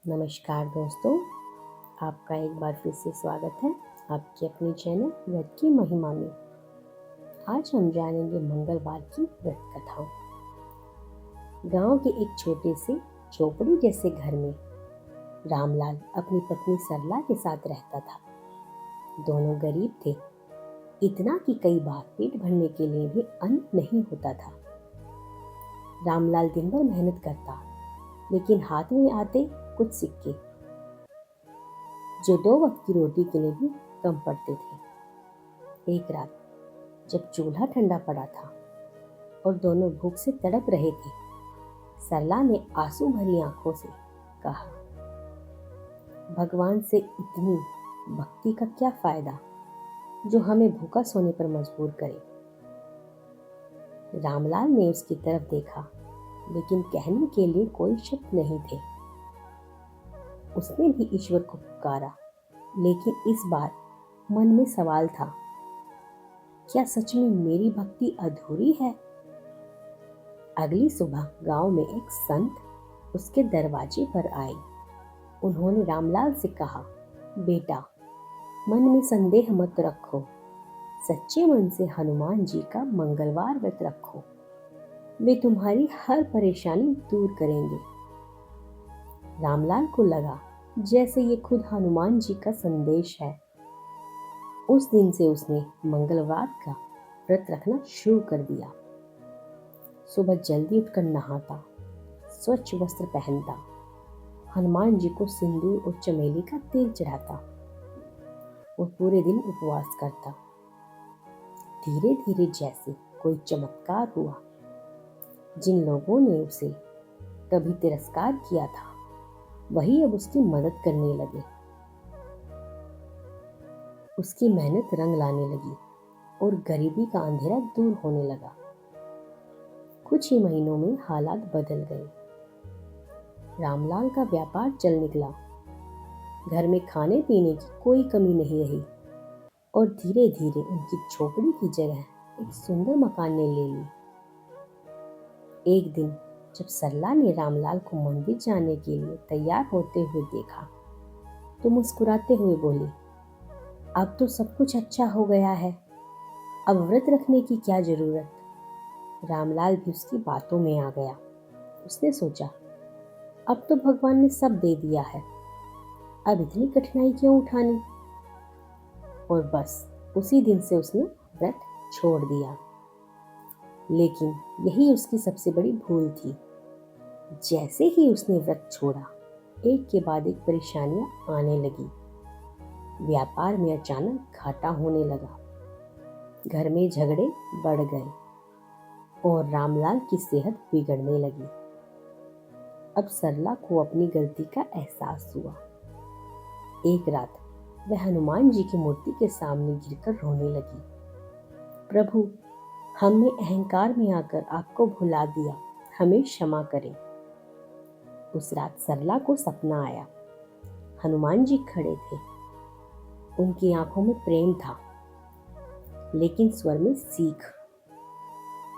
नमस्कार दोस्तों, आपका एक बार फिर से स्वागत है आपके अपने चैनल व्रत की महिमा में। आज हम जानेंगे मंगलवार की व्रत कथाओं। गांव के एक छोटे से झोपड़ी जैसे घर में रामलाल अपनी पत्नी सरला के साथ रहता था। दोनों गरीब थे, इतना कि कई बार पेट भरने के लिए भी अन्न नहीं होता था। रामलाल दिन भर मेहनत करता, लेकिन हाथ में आते कुछ सिक्के जो 2 वक्त की रोटी के लिए भी कम पड़ते थे। एक रात जब चूल्हा ठंडा पड़ा था और दोनों भूख से तड़प रहे थे, सरला ने आंसू भरी आंखों से कहा, भगवान से इतनी भक्ति का क्या फायदा जो हमें भूखा सोने पर मजबूर करे। रामलाल ने उसकी तरफ देखा, लेकिन कहने के लिए कोई शब्द नहीं थे। उसने भी ईश्वर को पुकारा, लेकिन इस बार मन में सवाल था, क्या सच में मेरी भक्ति अधूरी है? अगली सुबह गांव में एक संत उसके दरवाजे पर आए। उन्होंने रामलाल से कहा, बेटा, मन में संदेह मत रखो, सच्चे मन से हनुमान जी का मंगलवार व्रत रखो, वे तुम्हारी हर परेशानी दूर करेंगे। रामलाल को लगा जैसे ये खुद हनुमान जी का संदेश है। उस दिन से उसने मंगलवार का व्रत रखना शुरू कर दिया। सुबह जल्दी उठकर नहाता, स्वच्छ वस्त्र पहनता, हनुमान जी को सिंदूर और चमेली का तेल चढ़ाता और पूरे दिन उपवास करता। धीरे धीरे जैसे कोई चमत्कार हुआ। जिन लोगों ने उसे कभी तिरस्कार किया था, वही अब उसकी मदद करने लगे। उसकी मेहनत रंग लाने लगी और गरीबी का अंधेरा दूर होने लगा। कुछ ही महीनों में हालात बदल गए। रामलाल का व्यापार चल निकला। घर में खाने पीने की कोई कमी नहीं रही और धीरे धीरे उनकी झोपड़ी की जगह एक सुंदर मकान ने ले ली। एक दिन जब सरला ने रामलाल को मंदिर जाने के लिए तैयार होते हुए देखा, तो मुस्कुराते हुए बोली, अब तो सब कुछ अच्छा हो गया है, अब व्रत रखने की क्या जरूरत। रामलाल भी उसकी बातों में आ गया। उसने सोचा, अब तो भगवान ने सब दे दिया है, अब इतनी कठिनाई क्यों उठानी। और बस उसी दिन से उसने व्रत छोड़ दिया। लेकिन यही उसकी सबसे बड़ी भूल थी। जैसे ही उसने व्रत छोड़ा, एक के बाद एक परेशानियां आने लगी। व्यापार में अचानक घाटा होने लगा, घर में झगड़े बढ़ गए और रामलाल की सेहत बिगड़ने लगी। अब सरला को अपनी गलती का एहसास हुआ। एक रात वह हनुमान जी की मूर्ति के सामने गिरकर रोने लगी, प्रभु, हमने अहंकार में आकर आपको भुला दिया, हमें क्षमा करें। उस रात सरला को सपना आया। हनुमान जी खड़े थे, उनकी आंखों में प्रेम था, लेकिन स्वर में सीख।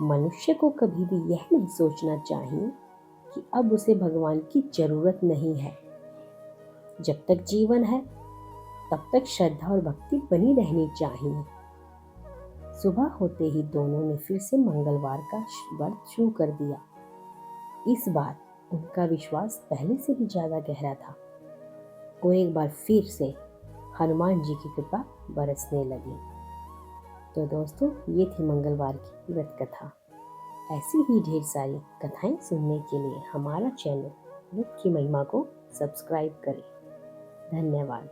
मनुष्य को कभी भी यह नहीं सोचना चाहिए कि अब उसे भगवान की जरूरत नहीं है। जब तक जीवन है, तब तक श्रद्धा और भक्ति बनी रहनी चाहिए। सुबह होते ही दोनों ने फिर से मंगलवार का व्रत शुरू कर दिया। इस बार उनका विश्वास पहले से भी ज्यादा गहरा था और एक बार फिर से हनुमान जी की कृपा बरसने लगी। तो दोस्तों, ये थी मंगलवार की व्रत कथा। ऐसी ही ढेर सारी कथाएं सुनने के लिए हमारा चैनल व्रत की महिमा को सब्सक्राइब करें। धन्यवाद।